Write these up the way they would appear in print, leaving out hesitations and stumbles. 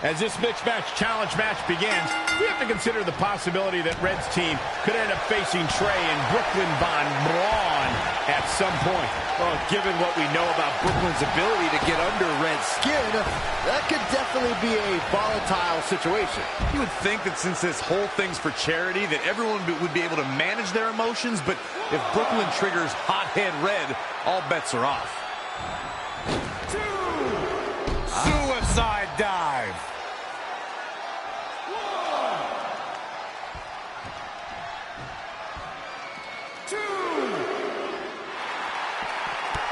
As this mixed match challenge match begins, we have to consider the possibility that Red's team could end up facing Trey and Brooklyn Von Braun at some point. Well, given what we know about Brooklyn's ability to get under Red's skin, that could definitely be a volatile situation. You would think that since this whole thing's for charity, that everyone would be able to manage their emotions, but if Brooklyn triggers hothead Red, all bets are off. Suicide dive.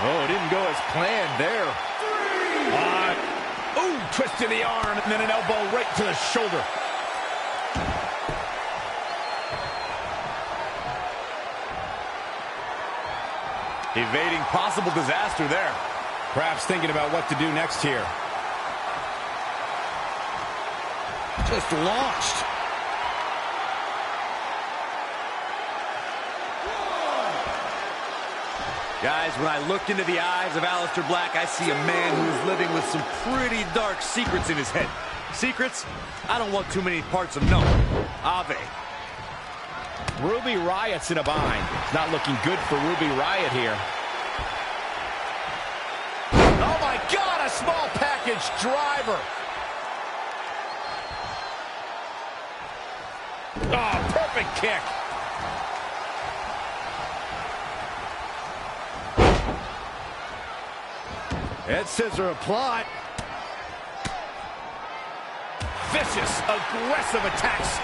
Oh, it didn't go as planned there. Ooh, twist to the arm, and then an elbow right to the shoulder. Evading possible disaster there. Perhaps thinking about what to do next here. Just launched. Guys, when I look into the eyes of Aleister Black, I see a man who is living with some pretty dark secrets in his head. Secrets I don't want too many parts of knowing. Ave. Ruby Riot's in a bind. It's not looking good for Ruby Riot here. Oh my God, a small package driver. Oh, perfect kick. Head scissor applied. Vicious, aggressive attacks.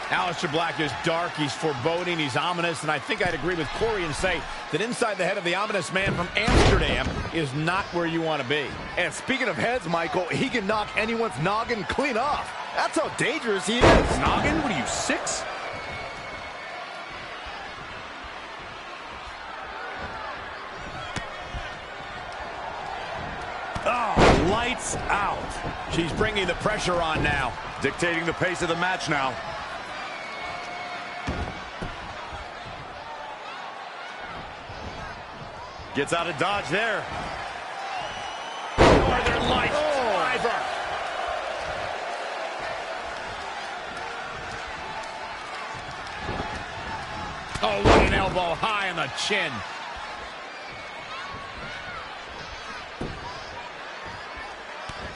Aleister Black is dark, he's foreboding, he's ominous, and I think I'd agree with Corey and say that inside the head of the ominous man from Amsterdam is not where you want to be. And speaking of heads, Michael, he can knock anyone's noggin clean off. That's how dangerous he is. Noggin? What are you, 6? Oh, lights out. She's bringing the pressure on now. Dictating the pace of the match now. Gets out of dodge there. Northern Lights driver. Oh, what an elbow high on the chin.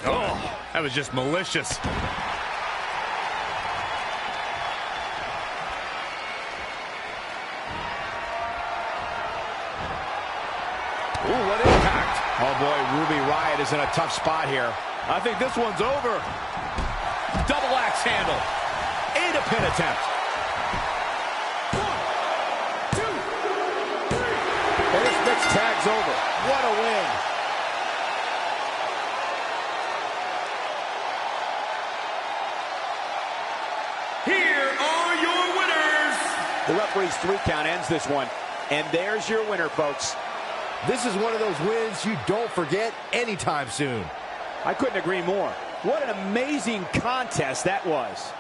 Oh, that was just malicious. Ooh, what impact. Oh, boy, Ruby Riot is in a tough spot here. I think this one's over. Double axe handle. And a pin attempt. 1, 2, 3. And this next tag's over. What a win. Here are your winners. The referee's 3 count ends this one. And there's your winner, folks. This is one of those wins you don't forget anytime soon. I couldn't agree more. What an amazing contest that was.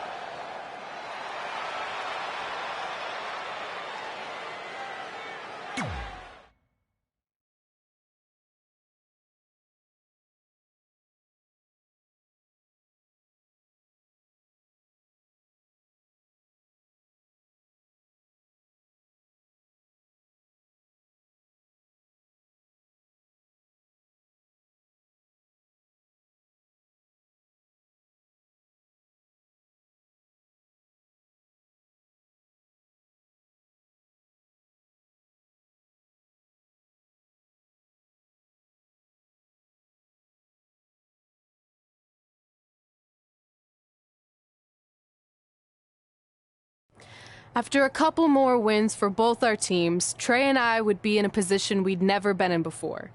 After a couple more wins for both our teams, Trey and I would be in a position we'd never been in before.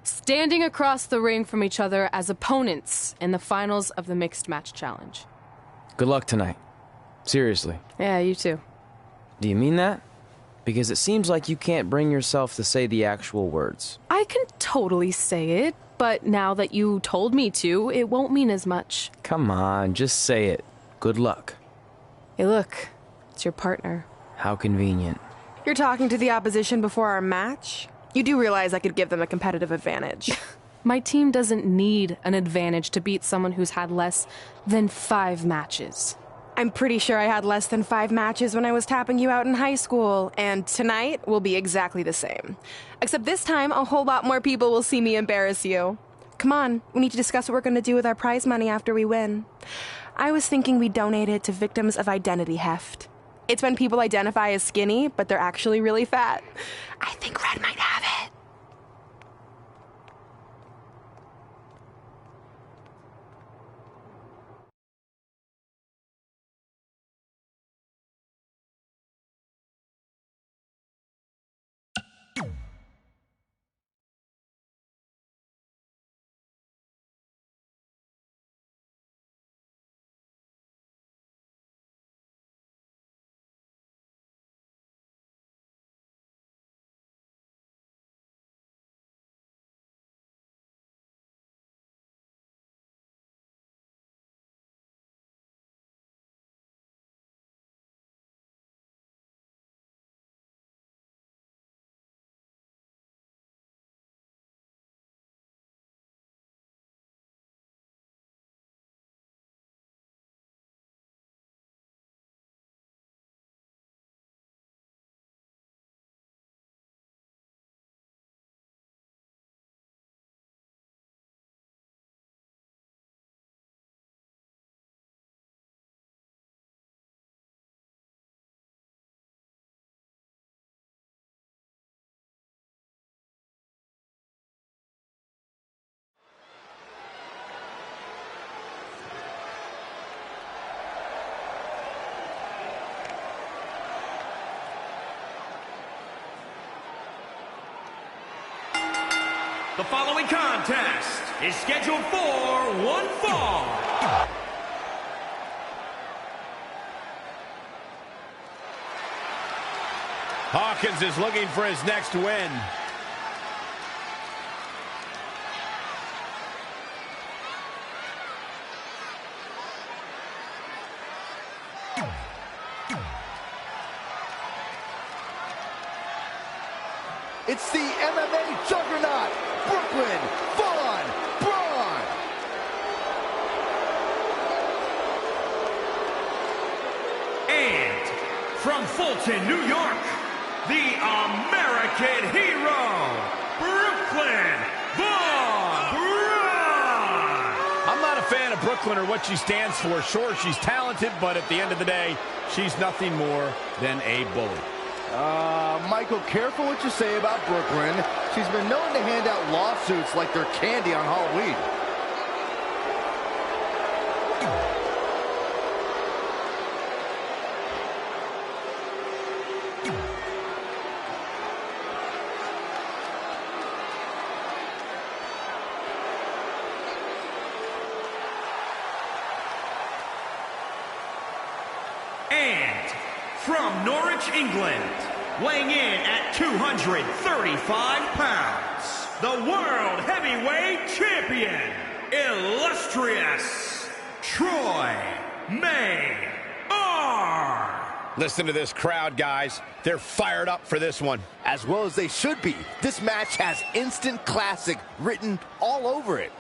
Standing across the ring from each other as opponents in the finals of the Mixed Match Challenge. Good luck tonight. Seriously. Yeah, you too. Do you mean that? Because it seems like you can't bring yourself to say the actual words. I can totally say it, but now that you told me to, it won't mean as much. Come on, just say it. Good luck. Hey, look. It's your partner. How convenient. You're talking to the opposition before our match? You do realize I could give them a competitive advantage. My team doesn't need an advantage to beat someone who's had less than 5 matches. I'm pretty sure I had less than 5 matches when I was tapping you out in high school, and tonight will be exactly the same. Except this time, a whole lot more people will see me embarrass you. Come on, we need to discuss what we're going to do with our prize money after we win. I was thinking we donate it to victims of identity heft. It's when people identify as skinny, but they're actually really fat. I think Red might have it. The following contest is scheduled for one fall. Hawkins is looking for his next win. It's the MMA juggernaut, Brooklyn Von Braun. And from Fulton, New York, the American hero, Brooklyn Von Braun. I'm not a fan of Brooklyn or what she stands for. Sure, she's talented, but at the end of the day, she's nothing more than a bully. Michael, careful what you say about Brooklyn. She's been known to hand out lawsuits like they're candy on Halloween. And from Norwich, England, weighing in at 235 pounds, the World Heavyweight Champion, illustrious Troy May R. Listen to this crowd, guys. They're fired up for this one. As well as they should be. This match has instant classic written all over it.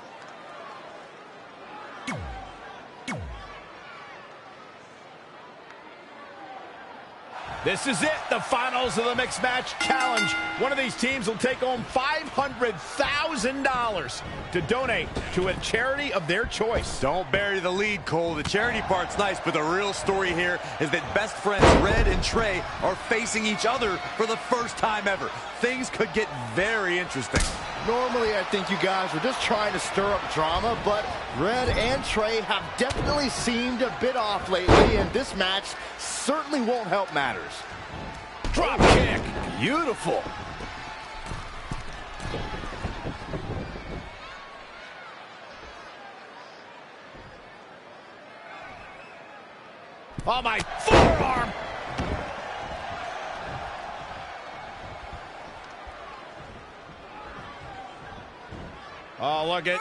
This is it, the finals of the Mixed Match Challenge. One of these teams will take home $500,000 to donate to a charity of their choice. Don't bury the lead, Cole. The charity part's nice, but the real story here is that best friends Red and Trey are facing each other for the first time ever. Things could get very interesting. Normally, I think you guys were just trying to stir up drama, but Red and Trey have definitely seemed a bit off lately, and this match certainly won't help matters. Drop kick. Beautiful. Oh, my forearm. Oh, look at...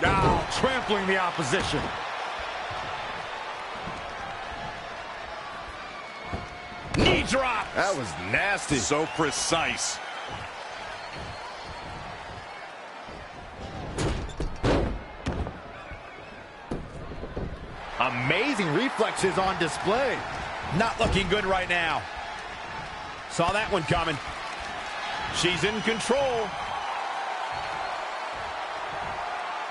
Now trampling the opposition. Knee drop. That was nasty. So precise. Amazing reflexes on display. Not looking good right now. Saw that one coming. She's in control.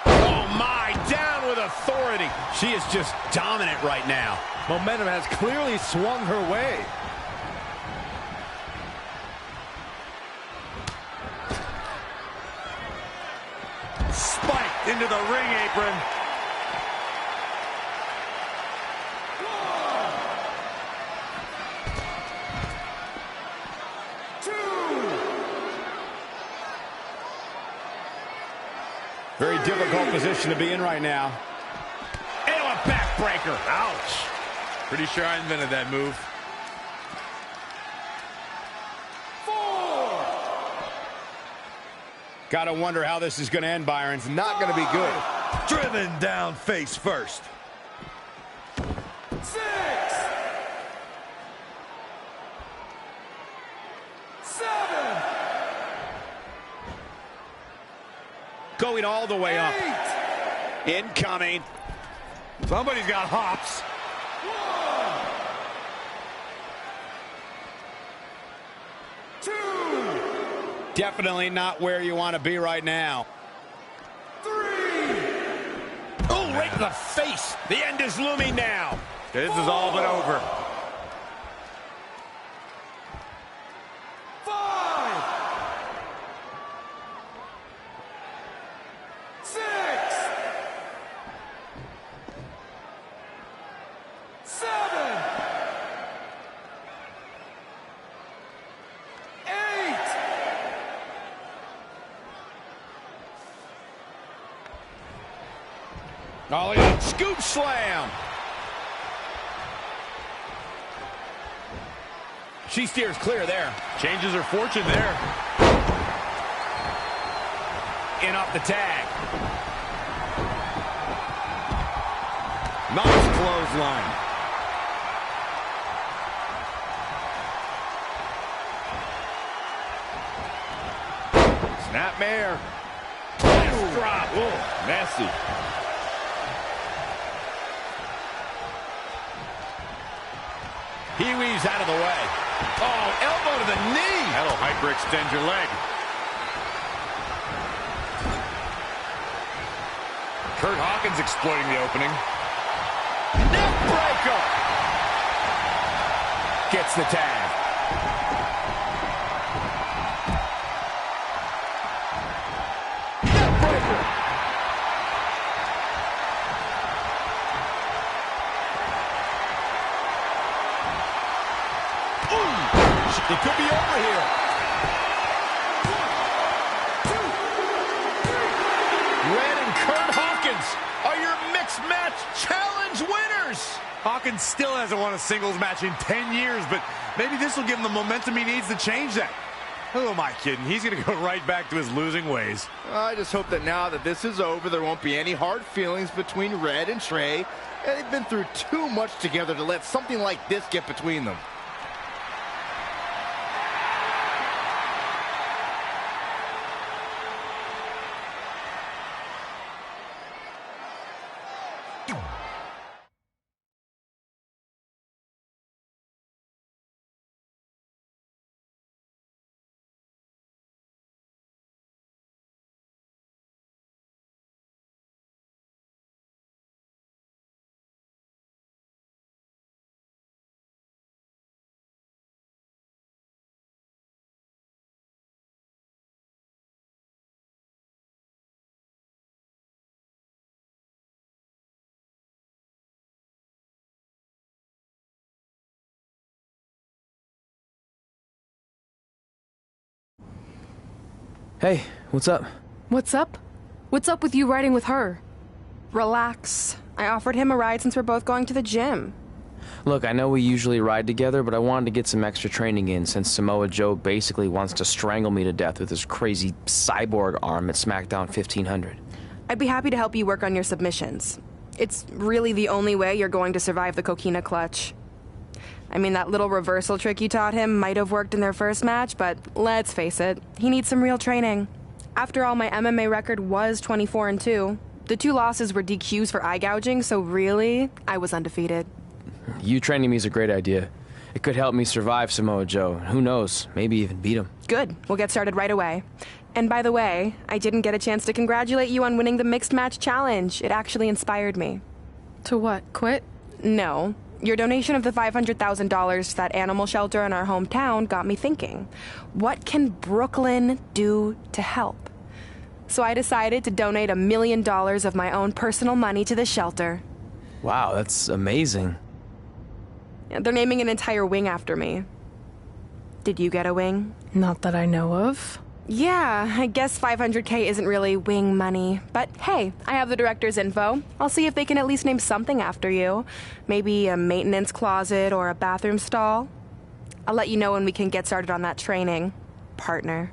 Oh my, down with authority. She is just dominant right now. Momentum has clearly swung her way. Spiked into the ring apron. Very difficult position to be in right now. And a backbreaker. Ouch. Pretty sure I invented that move. 4. Gotta wonder how this is gonna end, Byron. It's not gonna be good. Driven down face first. 6. 7. Going all the way up. Incoming. Somebody's got hops. 1. 2. Definitely not where you want to be right now. 3. Oh, right in the face. The end is looming now. This is all but over. 5. 6. 7. 8. Oh, yeah. Scoop slam. She steers clear there. Changes her fortune there. In off the tag. Nice clothesline. Snapmare. Nice drop. Oh, messy. He weaves out of the way. Oh, elbow to the knee. That'll hyperextend your leg. Kurt Hawkins exploiting the opening. Neck breaker. Gets the tag. Neck breaker. Ooh, it could be over here. 1, 2, 3. Red and Kurt Hawkins are your mixed match challenge winners. Hawkins still hasn't won a singles match in 10 years, but maybe this will give him the momentum he needs to change that. Who am I kidding? He's going to go right back to his losing ways. I just hope that now that this is over, there won't be any hard feelings between Red and Trey. They've been through too much together to let something like this get between them. Hey, what's up? What's up? What's up with you riding with her? Relax. I offered him a ride since we're both going to the gym. Look, I know we usually ride together, but I wanted to get some extra training in since Samoa Joe basically wants to strangle me to death with his crazy cyborg arm at SmackDown 1500. I'd be happy to help you work on your submissions. It's really the only way you're going to survive the coquina clutch. I mean, that little reversal trick you taught him might have worked in their first match, but let's face it, he needs some real training. After all, my MMA record was 24-2. The 2 losses were DQs for eye gouging, so really, I was undefeated. You training me is a great idea. It could help me survive Samoa Joe. Who knows, maybe even beat him. Good. We'll get started right away. And by the way, I didn't get a chance to congratulate you on winning the Mixed Match Challenge. It actually inspired me. To what? Quit? No. Your donation of the $500,000 to that animal shelter in our hometown got me thinking. What can Brooklyn do to help? So I decided to donate $1 million of my own personal money to the shelter. Wow, that's amazing. They're naming an entire wing after me. Did you get a wing? Not that I know of. Yeah, I guess $500K isn't really wing money. But hey, I have the director's info. I'll see if they can at least name something after you. Maybe a maintenance closet or a bathroom stall. I'll let you know when we can get started on that training, partner.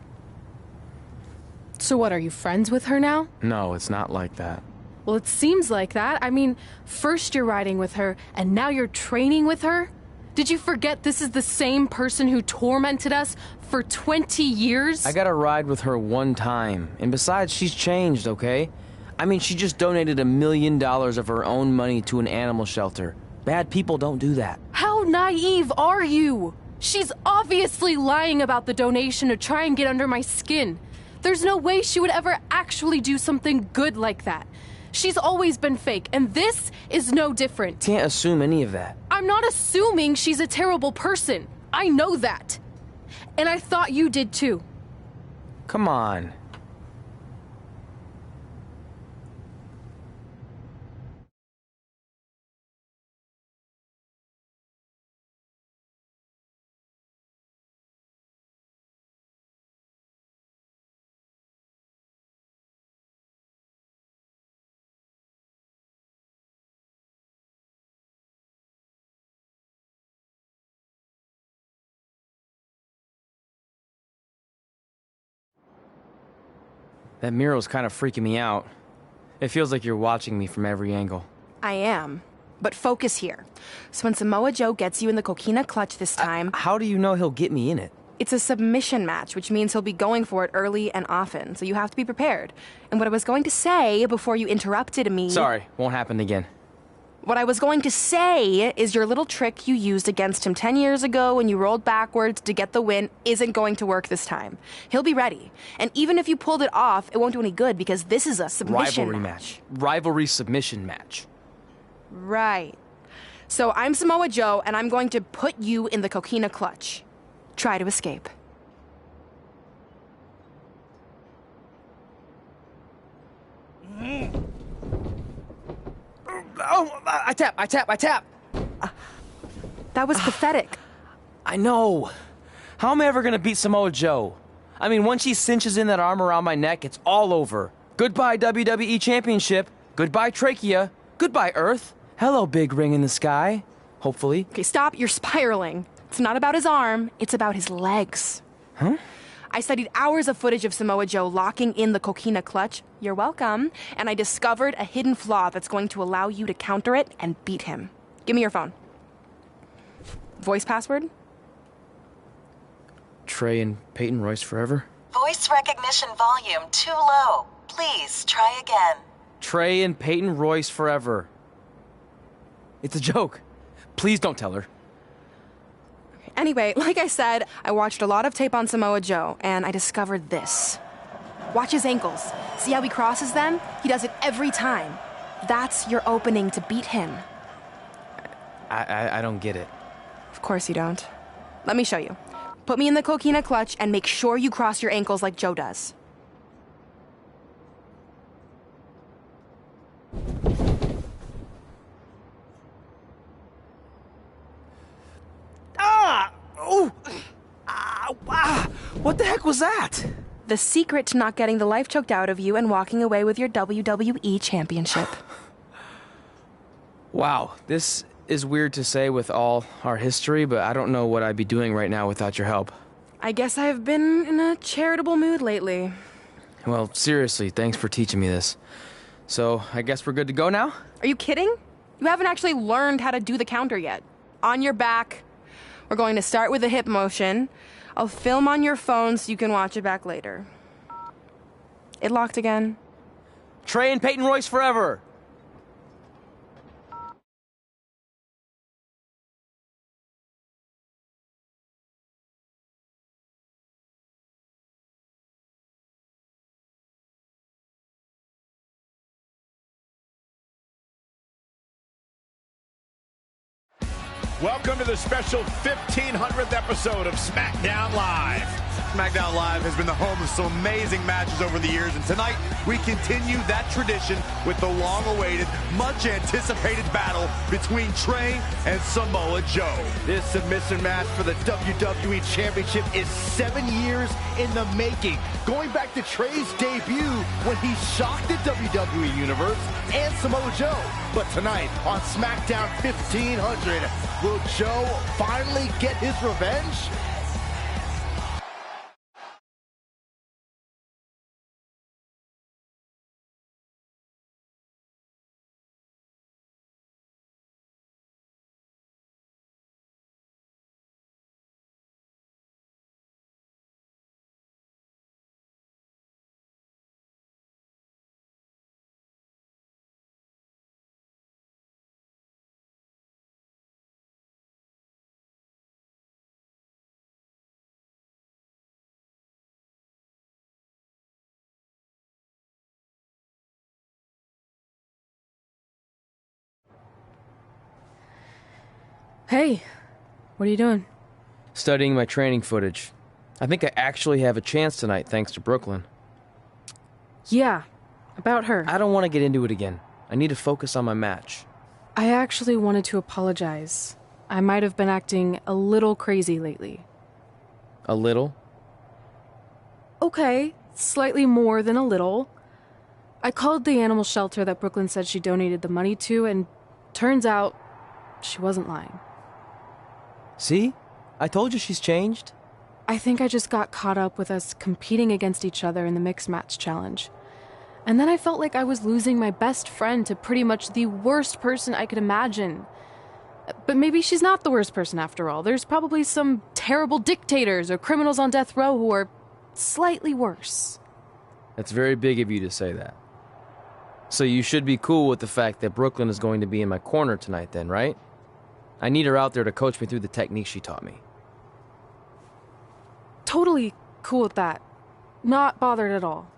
So what, are you friends with her now? No, it's not like that. Well, it seems like that. I mean, first you're riding with her, and now you're training with her? Did you forget this is the same person who tormented us for 20 years? I got a ride with her one time, and besides, she's changed, okay? I mean, she just donated $1 million of her own money to an animal shelter. Bad people don't do that. How naive are you? She's obviously lying about the donation to try and get under my skin. There's no way she would ever actually do something good like that. She's always been fake, and this is no different. Can't assume any of that. I'm not assuming she's a terrible person. I know that. And I thought you did too. Come on. That mural's kind of freaking me out. It feels like you're watching me from every angle. I am. But focus here. So when Samoa Joe gets you in the coquina clutch this time... How do you know he'll get me in it? It's a submission match, which means he'll be going for it early and often, so you have to be prepared. And what I was going to say before you interrupted me... Sorry, won't happen again. What I was going to say is your little trick you used against him 10 years ago when you rolled backwards to get the win isn't going to work this time. He'll be ready. And even if you pulled it off, it won't do any good because this is a submission Rivalry match. Rivalry submission match. Right. So I'm Samoa Joe, and I'm going to put you in the coquina clutch. Try to escape. Oh, I tap. That was pathetic. I know. How am I ever gonna beat Samoa Joe? I mean, once she cinches in that arm around my neck, it's all over. Goodbye, WWE Championship. Goodbye, Trachea. Goodbye, Earth. Hello, big ring in the sky. Hopefully. Okay, stop. You're spiraling. It's not about his arm. It's about his legs. Huh? I studied hours of footage of Samoa Joe locking in the coquina clutch. You're welcome. And I discovered a hidden flaw that's going to allow you to counter it and beat him. Give me your phone. Voice password? Trey and Peyton Royce forever? Voice recognition volume too low. Please try again. Trey and Peyton Royce forever. It's a joke. Please don't tell her. Anyway, like I said, I watched a lot of tape on Samoa Joe, and I discovered this. Watch his ankles. See how he crosses them? He does it every time. That's your opening to beat him. I don't get it. Of course you don't. Let me show you. Put me in the coquina clutch and make sure you cross your ankles like Joe does. What the heck was that? The secret to not getting the life choked out of you and walking away with your WWE Championship. Wow, this is weird to say with all our history, but I don't know what I'd be doing right now without your help. I guess I've been in a charitable mood lately. Well, seriously, thanks for teaching me this. So, I guess we're good to go now? Are you kidding? You haven't actually learned how to do the counter yet. On your back. We're going to start with a hip motion. I'll film on your phone so you can watch it back later. It locked again. Trey and Peyton Royce forever. Welcome to the special 1500th episode of SmackDown Live. SmackDown Live has been the home of some amazing matches over the years, and tonight we continue that tradition with the long-awaited, much-anticipated battle between Trey and Samoa Joe. This submission match for the WWE Championship is 7 years in the making, going back to Trey's debut when he shocked the WWE Universe and Samoa Joe. But tonight on SmackDown 1500, will Joe finally get his revenge? Hey, what are you doing? Studying my training footage. I think I actually have a chance tonight thanks to Brooklyn. Yeah, about her. I don't want to get into it again. I need to focus on my match. I actually wanted to apologize. I might have been acting a little crazy lately. A little? Okay, slightly more than a little. I called the animal shelter that Brooklyn said she donated the money to, and turns out she wasn't lying. See? I told you she's changed. I think I just got caught up with us competing against each other in the mixed match challenge. And then I felt like I was losing my best friend to pretty much the worst person I could imagine. But maybe she's not the worst person after all. There's probably some terrible dictators or criminals on death row who are slightly worse. That's very big of you to say that. So you should be cool with the fact that Brooklyn is going to be in my corner tonight then, right? I need her out there to coach me through the technique she taught me. Totally cool with that. Not bothered at all.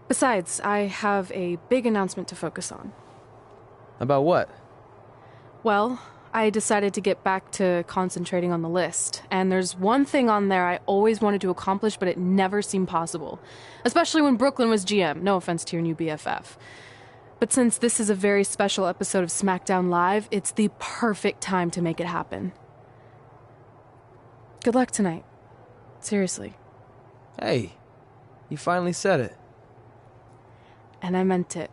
Besides, I have a big announcement to focus on. About what? Well, I decided to get back to concentrating on the list, and there's one thing on there I always wanted to accomplish, but it never seemed possible. Especially when Brooklyn was GM, no offense to your new BFF. But since this is a very special episode of SmackDown Live, it's the perfect time to make it happen. Good luck tonight. Seriously. Hey, you finally said it. And I meant it.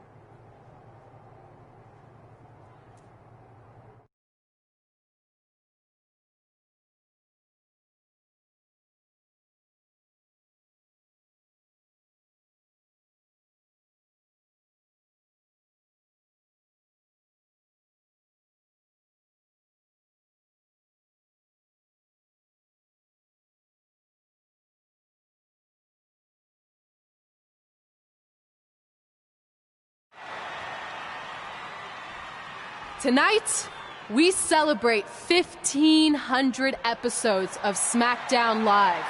Tonight, we celebrate 1,500 episodes of SmackDown Live.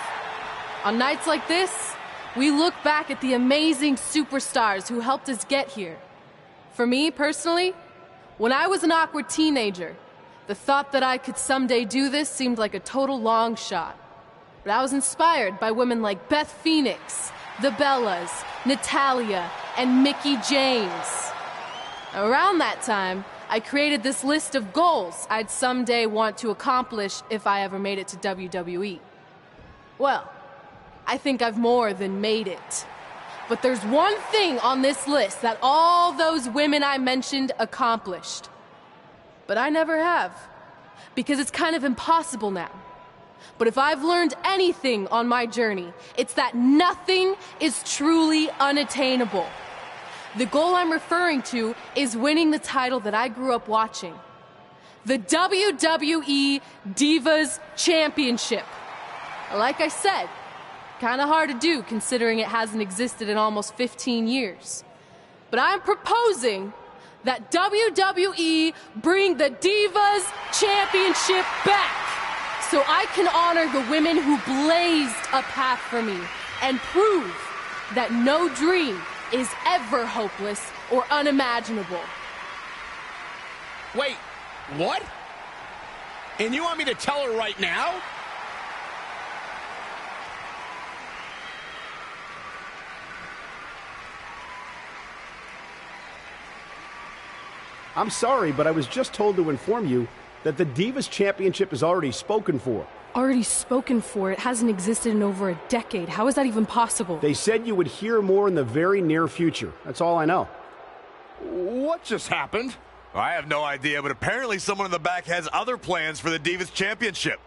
On nights like this, we look back at the amazing superstars who helped us get here. For me, personally, when I was an awkward teenager, the thought that I could someday do this seemed like a total long shot. But I was inspired by women like Beth Phoenix, the Bellas, Natalia, and Mickie James. Around that time, I created this list of goals I'd someday want to accomplish if I ever made it to WWE. Well, I think I've more than made it. But there's one thing on this list that all those women I mentioned accomplished. But I never have, because it's kind of impossible now. But if I've learned anything on my journey, it's that nothing is truly unattainable. The goal I'm referring to is winning the title that I grew up watching. The WWE Divas Championship. Like I said, kind of hard to do considering it hasn't existed in almost 15 years. but I'm proposing that WWE bring the Divas Championship back so I can honor the women who blazed a path for me and prove that no dream is ever hopeless or unimaginable. Wait, what? And you want me to tell her right now? I'm sorry, but I was just told to inform you that the Divas Championship is already spoken for. Already spoken for? It hasn't existed in over a decade. How is that even possible? They said you would hear more in the very near future. That's all I know. What just happened? I have no idea, but apparently someone in the back has other plans for the Divas Championship.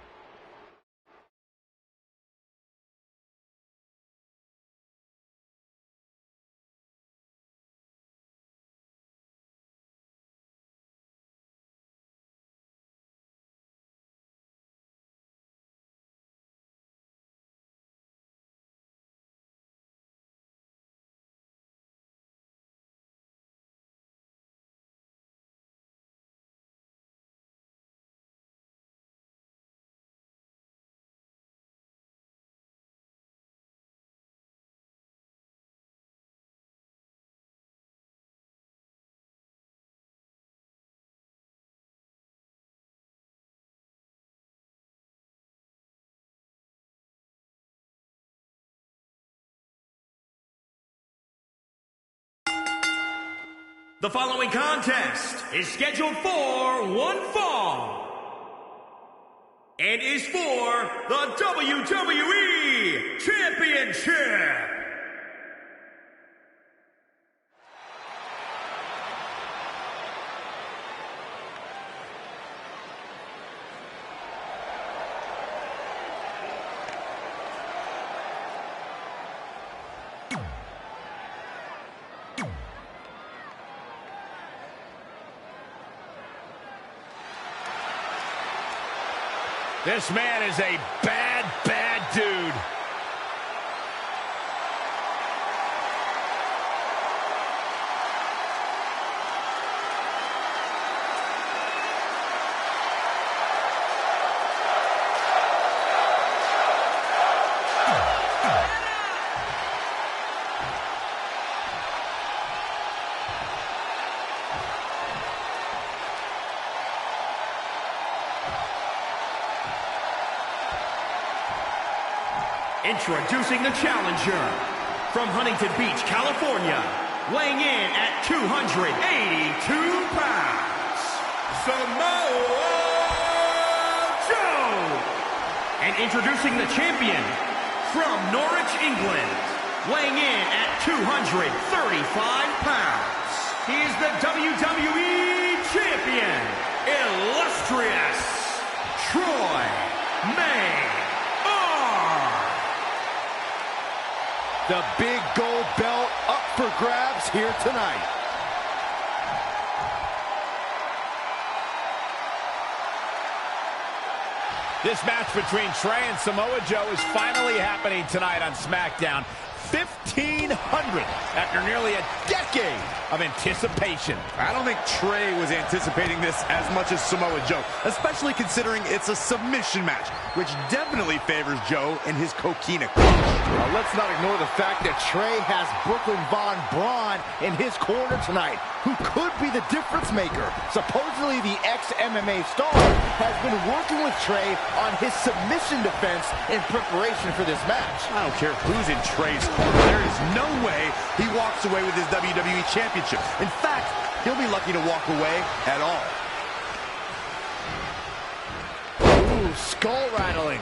The following contest is scheduled for one fall and is for the WWE Championship. This man is a bad, bad dude. Introducing the challenger from Huntington Beach, California, weighing in at 282 pounds, Samoa Joe. And introducing the champion from Norwich, England, weighing in at 235 pounds. He is the WWE Champion, illustrious Troy May. The big gold belt up for grabs here tonight. This match between Trey and Samoa Joe is finally happening tonight on SmackDown. 1,500 after nearly a decade of anticipation. I don't think Trey was anticipating this as much as Samoa Joe, especially considering it's a submission match, which definitely favors Joe and his coquina clutch. Well, let's not ignore the fact that Trey has Brooklyn Von Braun in his corner tonight, who could be the difference maker. Supposedly the ex-MMA star has been working with Trey on his submission defense in preparation for this match. I don't care who's in Trey's corner. There is no way he walks away with his WWE Championship. In fact, he'll be lucky to walk away at all. Ooh, skull rattling.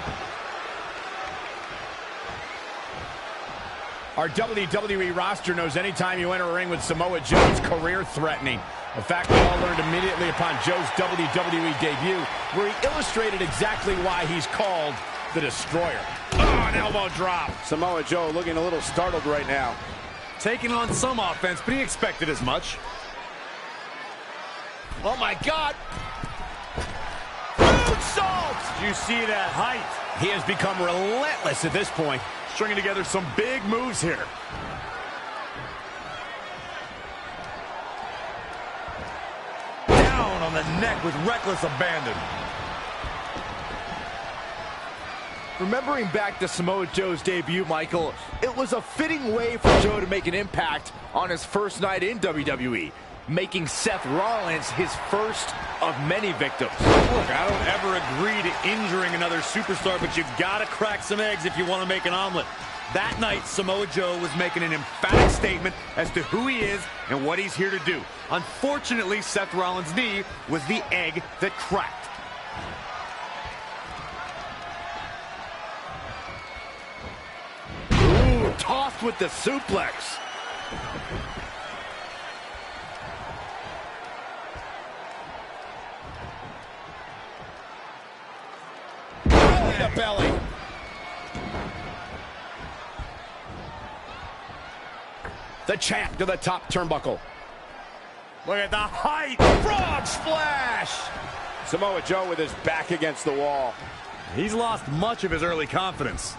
Our WWE roster knows anytime you enter a ring with Samoa Joe, it's career-threatening. A fact we all learned immediately upon Joe's WWE debut, where he illustrated exactly why he's called the Destroyer. Oh, an elbow drop. Samoa Joe looking a little startled right now. Taking on some offense, but he expected as much. Oh, my God. Moonsault! Did you see that height? He has become relentless at this point. Stringing together some big moves here. the neck with reckless abandon. Remembering back to Samoa Joe's debut, Michael, it was a fitting way for Joe to make an impact on his first night in WWE, making Seth Rollins his first of many victims. Look, I don't ever agree to injuring another superstar, but you've got to crack some eggs if you want to make an omelet. That night, Samoa Joe was making an emphatic statement as to who he is and what he's here to do. Unfortunately, Seth Rollins' knee was the egg that cracked. Tossed with the suplex. Belly to belly. The champ to the top turnbuckle. Look at the height. Frog splash. Samoa Joe with his back against the wall. He's lost much of his early confidence.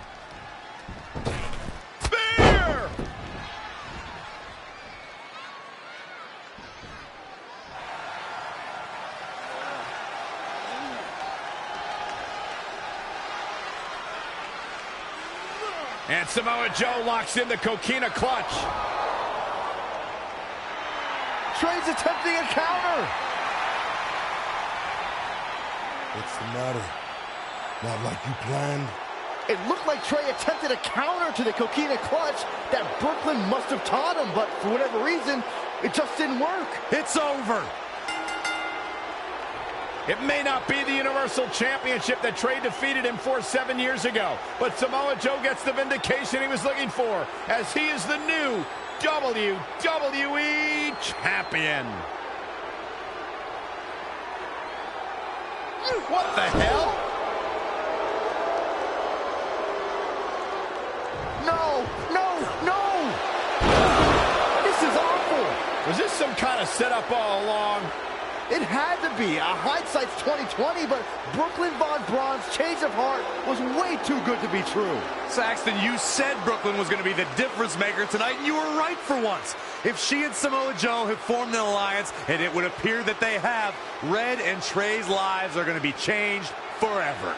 And Samoa Joe locks in the coquina clutch. Trey's attempting a counter. What's the matter? Not like you planned? It looked like Trey attempted a counter to the coquina clutch that Brooklyn must have taught him, but for whatever reason, it just didn't work. It's over. It may not be the Universal Championship that Trey defeated him for 7 years ago, but Samoa Joe gets the vindication he was looking for, as he is the new WWE Champion. What the hell? No, no, no! This is awful! Was this some kind of setup all along? It had to be. Hindsight's 20/20, but Brooklyn Von Braun's change of heart was way too good to be true. Saxton, you said Brooklyn was going to be the difference maker tonight, and you were right for once. If she and Samoa Joe have formed an alliance, and it would appear that they have, Red and Trey's lives are going to be changed forever.